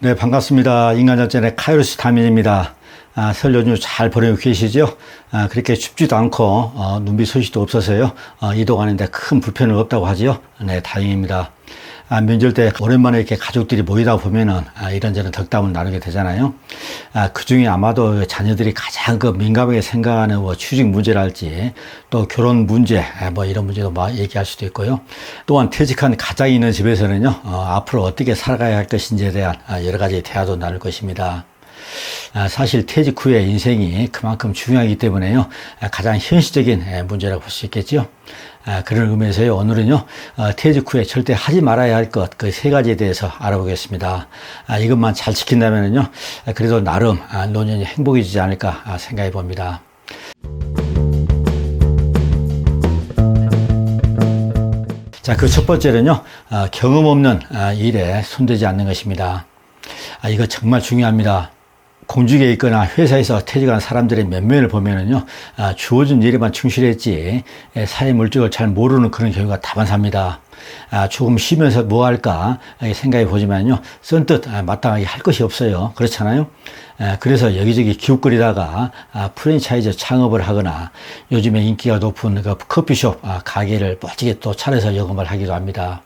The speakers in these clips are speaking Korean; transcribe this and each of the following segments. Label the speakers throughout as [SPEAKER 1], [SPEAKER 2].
[SPEAKER 1] 네, 반갑습니다. 인간전쟁의 카이로스 타민입니다. 설 연휴 잘 보내고 계시죠? 그렇게 춥지도 않고, 눈비 소식도 없어서요. 이동하는데 큰 불편은 없다고 하지요. 네, 다행입니다. 명절 때 오랜만에 이렇게 가족들이 모이다 보면은, 이런저런 덕담을 나누게 되잖아요. 그 중에 아마도 자녀들이 가장 민감하게 생각하는 취직 문제랄지, 또 결혼 문제, 이런 문제도 얘기할 수도 있고요. 또한 퇴직한 가장이 있는 집에서는요, 앞으로 어떻게 살아가야 할 것인지에 대한 여러 가지 대화도 나눌 것입니다. 사실 퇴직 후에 인생이 그만큼 중요하기 때문에요. 가장 현실적인 문제라고 볼 수 있겠죠. 그런 의미에서요. 오늘은요. 퇴직 후에 절대 하지 말아야 할 것, 그 세 가지에 대해서 알아보겠습니다. 이것만 잘 지킨다면요. 그래도 나름 노년이 행복해지지 않을까 생각해 봅니다. 자, 그 첫 번째는요. 경험 없는 일에 손대지 않는 것입니다. 이거 정말 중요합니다. 공직에 있거나 회사에서 퇴직한 사람들의 면면을 보면은요, 주어진 일에만 충실했지, 사회 물정을 잘 모르는 그런 경우가 다반사입니다. 조금 쉬면서 뭐 할까 생각해 보지만요, 선뜻 마땅하게 할 것이 없어요. 그렇잖아요? 그래서 여기저기 기웃거리다가 프랜차이즈 창업을 하거나 요즘에 인기가 높은 그 커피숍 가게를 멋지게 또 차려서 영업을 하기도 합니다.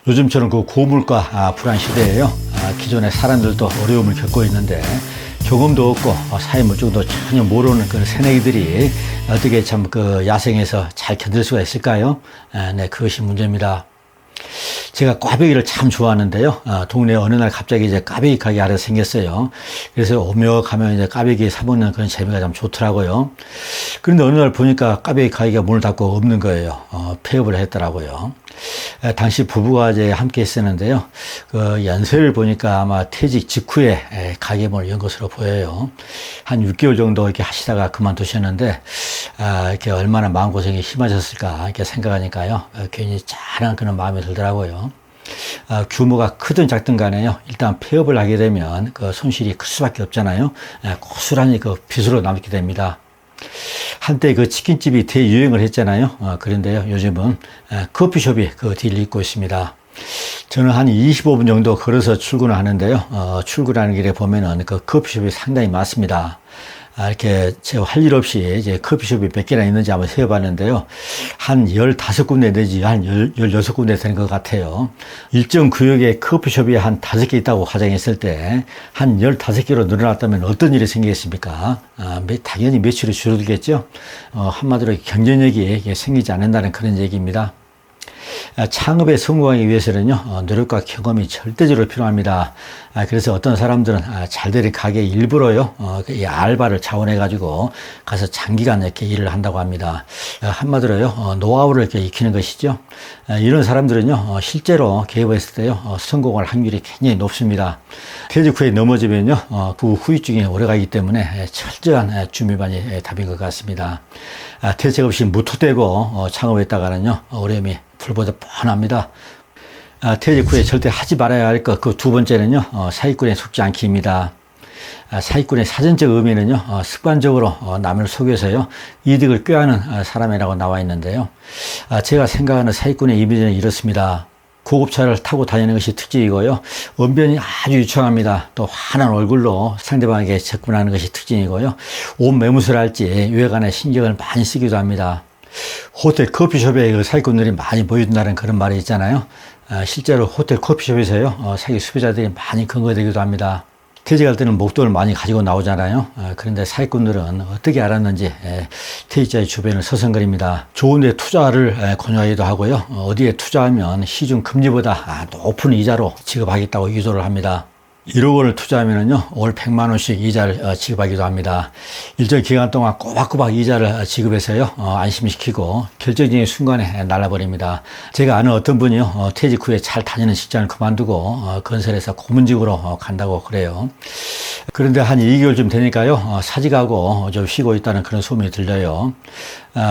[SPEAKER 1] 요즘처럼 그 고물가 불안 시대에요. 기존의 사람들도 어려움을 겪고 있는데 경험도 없고 사회 물정도 전혀 모르는 그런 새내기들이 어떻게 참 그 야생에서 잘 견딜 수가 있을까요? 네, 그것이 문제입니다. 제가 꽈배기를 참 좋아하는데요. 동네 어느 날 갑자기 이제 꽈배기 가게 하나 생겼어요. 그래서 오며 가면 이제 꽈배기 사먹는 그런 재미가 참 좋더라고요. 그런데 어느 날 보니까 꽈배기 가게가 문을 닫고 없는 거예요. 폐업을 했더라고요. 당시 부부가 이제 함께 했었는데요. 그 연세를 보니까 아마 퇴직 직후에 가게 문을 연 것으로 보여요. 한 6개월 정도 이렇게 하시다가 그만두셨는데, 이렇게 얼마나 마음고생이 심하셨을까 이렇게 생각하니까요. 괜히 짠한 그런 마음이 들더라고요. 규모가 크든 작든 간에요. 일단 폐업을 하게 되면 그 손실이 클 수밖에 없잖아요. 고스란히 그 빚으로 남게 됩니다. 한때 그 치킨집이 대유행을 했잖아요. 그런데요, 요즘은 커피숍이 그 뒤를 잇고 있습니다. 저는 한 25분 정도 걸어서 출근을 하는데요. 출근하는 길에 보면은 그 커피숍이 상당히 많습니다. 이렇게 제가 할 일 없이 이제 커피숍이 몇 개나 있는지 한번 세어봤는데요. 한 15군데 내지 한 16군데 되는 것 같아요. 일정 구역에 커피숍이 한 5개 있다고 가정했을 때 한 15개로 늘어났다면 어떤 일이 생기겠습니까? 당연히 매출이 줄어들겠죠. 한마디로 경쟁력이 생기지 않는다는 그런 얘기입니다. 창업에 성공하기 위해서는요, 노력과 경험이 절대적으로 필요합니다. 그래서 어떤 사람들은 잘 되는 가게 일부러요, 이 알바를 자원해가지고 가서 장기간 이렇게 일을 한다고 합니다. 한마디로요, 노하우를 이렇게 익히는 것이죠. 이런 사람들은요, 실제로 개업했을 때요, 성공할 확률이 굉장히 높습니다. 퇴직 후에 넘어지면요, 그 후유증이 오래가기 때문에 철저한 준비만이 답인 것 같습니다. 퇴직 없이 무토되고 창업했다가는요, 어려움이 불보듯 뻔합니다. 퇴직 후에 절대 하지 말아야 할 것, 그 두 번째는요, 사기꾼에 속지 않기입니다. 사기꾼의 사전적 의미는요, 습관적으로 남을 속여서요, 이득을 꾀하는 사람이라고 나와 있는데요. 제가 생각하는 사기꾼의 이미지는 이렇습니다. 고급차를 타고 다니는 것이 특징이고요. 언변이 아주 유창합니다. 또 환한 얼굴로 상대방에게 접근하는 것이 특징이고요. 옷 매무새를 할지 외관에 신경을 많이 쓰기도 합니다. 호텔 커피숍에 그 사기꾼들이 많이 모인다는 그런 말이 있잖아요. 실제로 호텔 커피숍에서요, 사기 수배자들이 많이 근거되기도 합니다. 퇴직할 때는 목돈을 많이 가지고 나오잖아요. 그런데 사기꾼들은 어떻게 알았는지 퇴직자의 주변을 서성거립니다. 좋은 데 투자를 권유하기도 하고요. 어디에 투자하면 시중 금리보다 높은 이자로 지급하겠다고 유도를 합니다. 1억 원을 투자하면은요, 월 100만 원씩 이자를 지급하기도 합니다. 일정 기간 동안 꼬박꼬박 이자를 지급해서요, 안심시키고 결정적인 순간에 날라버립니다. 제가 아는 어떤 분이요, 퇴직 후에 잘 다니는 직장을 그만두고 건설에서 고문직으로 간다고 그래요. 그런데 한 2개월쯤 되니까요, 사직하고 좀 쉬고 있다는 그런 소문이 들려요.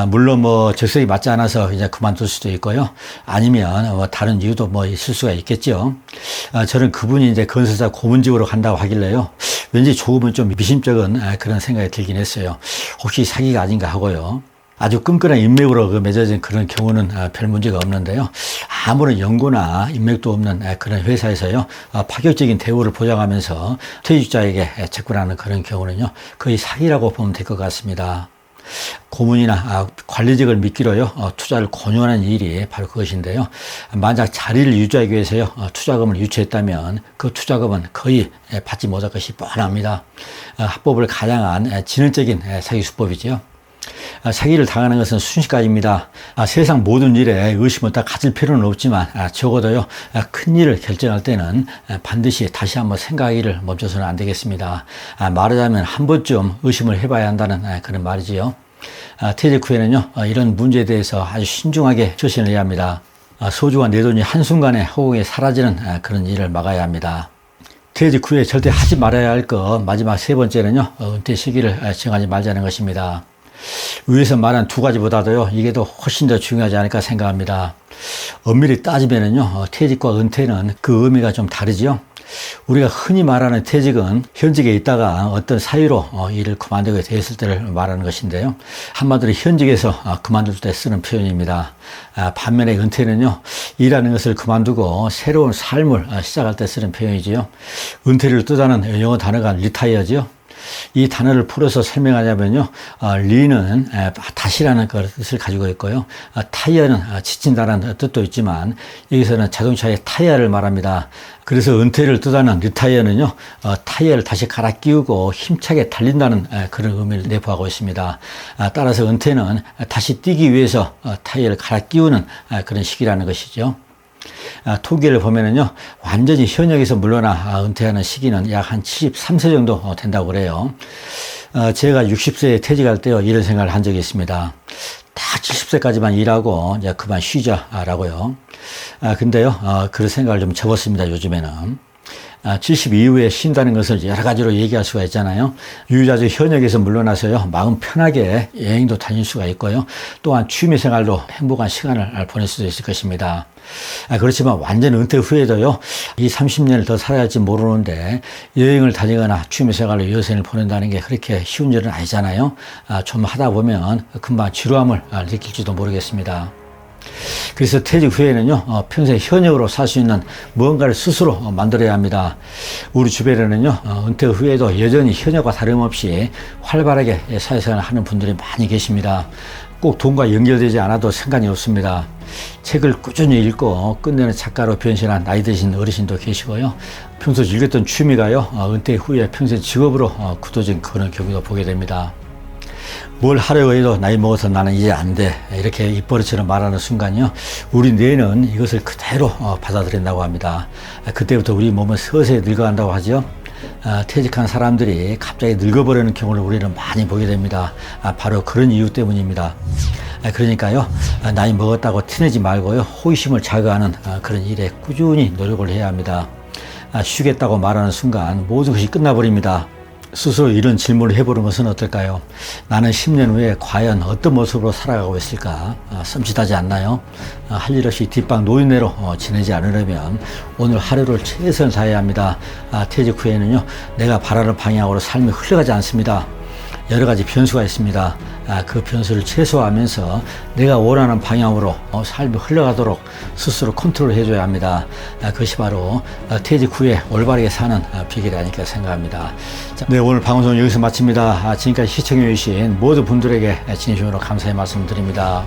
[SPEAKER 1] 물론 적성이 맞지 않아서 이제 그만둘 수도 있고요. 아니면 다른 이유도 있을 수가 있겠죠. 저는 그분이 이제 건설사 고문직으로 간다고 하길래요, 왠지 조금은 좀 미심쩍은 그런 생각이 들긴 했어요. 혹시 사기가 아닌가 하고요. 아주 끈끈한 인맥으로 맺어진 그런 경우는 별 문제가 없는데요. 아무런 연고나 인맥도 없는 그런 회사에서요, 파격적인 대우를 보장하면서 퇴직자에게 접근하는 그런 경우는요, 거의 사기라고 보면 될 것 같습니다. 고문이나 관리직을 미끼로요, 투자를 권유하는 일이 바로 그것인데요. 만약 자리를 유지하기 위해서요, 투자금을 유치했다면 그 투자금은 거의 받지 못할 것이 뻔합니다. 합법을 가장한 지능적인 사기 수법이죠. 사기를 당하는 것은 순식간입니다. 세상 모든 일에 의심을 다 가질 필요는 없지만 적어도요, 큰 일을 결정할 때는 반드시 다시 한번 생각하기를 멈춰서는 안 되겠습니다. 말하자면 한 번쯤 의심을 해봐야 한다는 그런 말이지요. 퇴직 후에는요, 이런 문제에 대해서 아주 신중하게 처신을 해야 합니다. 소중한 내 돈이 한순간에 허공에 사라지는 그런 일을 막아야 합니다. 퇴직 후에 절대 하지 말아야 할 것 마지막 세 번째는요, 은퇴 시기를 정하지 말자는 것입니다. 위에서 말한 두 가지보다도요, 이게 더 훨씬 더 중요하지 않을까 생각합니다. 엄밀히 따지면은요, 퇴직과 은퇴는 그 의미가 좀 다르죠. 우리가 흔히 말하는 퇴직은 현직에 있다가 어떤 사유로 일을 그만두게 되었을 때를 말하는 것인데요. 한마디로 현직에서 그만둘 때 쓰는 표현입니다. 반면에 은퇴는요, 일하는 것을 그만두고 새로운 삶을 시작할 때 쓰는 표현이지요. 은퇴를 뜻하는 영어 단어가 리타이어지요. 이 단어를 풀어서 설명하자면요, 리는 다시라는 뜻을 가지고 있고요, 타이어는 지친다는 뜻도 있지만 여기서는 자동차의 타이어를 말합니다. 그래서 은퇴를 뜻하는 리타이어는요, 타이어를 다시 갈아 끼우고 힘차게 달린다는 그런 의미를 내포하고 있습니다. 따라서 은퇴는 다시 뛰기 위해서 타이어를 갈아 끼우는 그런 시기라는 것이죠. 통계를 보면은요, 완전히 현역에서 물러나 은퇴하는 시기는 약 한 73세 정도 된다고 그래요. 제가 60세에 퇴직할 때요, 이런 생각을 한 적이 있습니다. 딱 70세까지만 일하고 이제 그만 쉬자라고요. 근데요, 그런 생각을 좀 접었습니다, 요즘에는. 70 이후에 쉰다는 것을 여러 가지로 얘기할 수가 있잖아요. 유유자적 현역에서 물러나서요, 마음 편하게 여행도 다닐 수가 있고요. 또한 취미 생활로 행복한 시간을 보낼 수도 있을 것입니다. 그렇지만 완전 은퇴 후에도요, 이 30년을 더 살아야지 모르는데 여행을 다니거나 취미 생활로 여생을 보낸다는 게 그렇게 쉬운 일은 아니잖아요. 좀 하다 보면 금방 지루함을 느낄지도 모르겠습니다. 그래서 퇴직 후에는요, 평생 현역으로 살 수 있는 무언가를 스스로 만들어야 합니다. 우리 주변에는요, 은퇴 후에도 여전히 현역과 다름없이 활발하게 사회생활을 하는 분들이 많이 계십니다. 꼭 돈과 연결되지 않아도 상관이 없습니다. 책을 꾸준히 읽고 끝내는 작가로 변신한 나이 드신 어르신도 계시고요. 평소 즐겼던 취미가요, 은퇴 후에 평생 직업으로 굳어진 그런 경우도 보게 됩니다. 뭘 하려고 해도 나이 먹어서 나는 이제 안 돼, 이렇게 입버릇처럼 말하는 순간요, 우리 뇌는 이것을 그대로 받아들인다고 합니다. 그때부터 우리 몸은 서서히 늙어간다고 하죠. 퇴직한 사람들이 갑자기 늙어버리는 경우를 우리는 많이 보게 됩니다. 바로 그런 이유 때문입니다. 그러니까요, 나이 먹었다고 티내지 말고요, 호기심을 자극하는 그런 일에 꾸준히 노력을 해야 합니다. 쉬겠다고 말하는 순간 모든 것이 끝나버립니다. 스스로 이런 질문을 해보는 것은 어떨까요? 나는 10년 후에 과연 어떤 모습으로 살아가고 있을까? 섬찟하지 않나요? 할 일 없이 뒷방 노인네로 지내지 않으려면 오늘 하루를 최선을 다해야 합니다. 퇴직 후에는요, 내가 바라는 방향으로 삶이 흘러가지 않습니다. 여러 가지 변수가 있습니다. 그 변수를 최소화하면서 내가 원하는 방향으로 삶이 흘러가도록 스스로 컨트롤 해줘야 합니다. 그것이 바로 퇴직 후에 올바르게 사는 비결이 아닐까 생각합니다. 네, 오늘 방송 여기서 마칩니다. 지금까지 시청해 주신 모든 분들에게 진심으로 감사의 말씀 드립니다.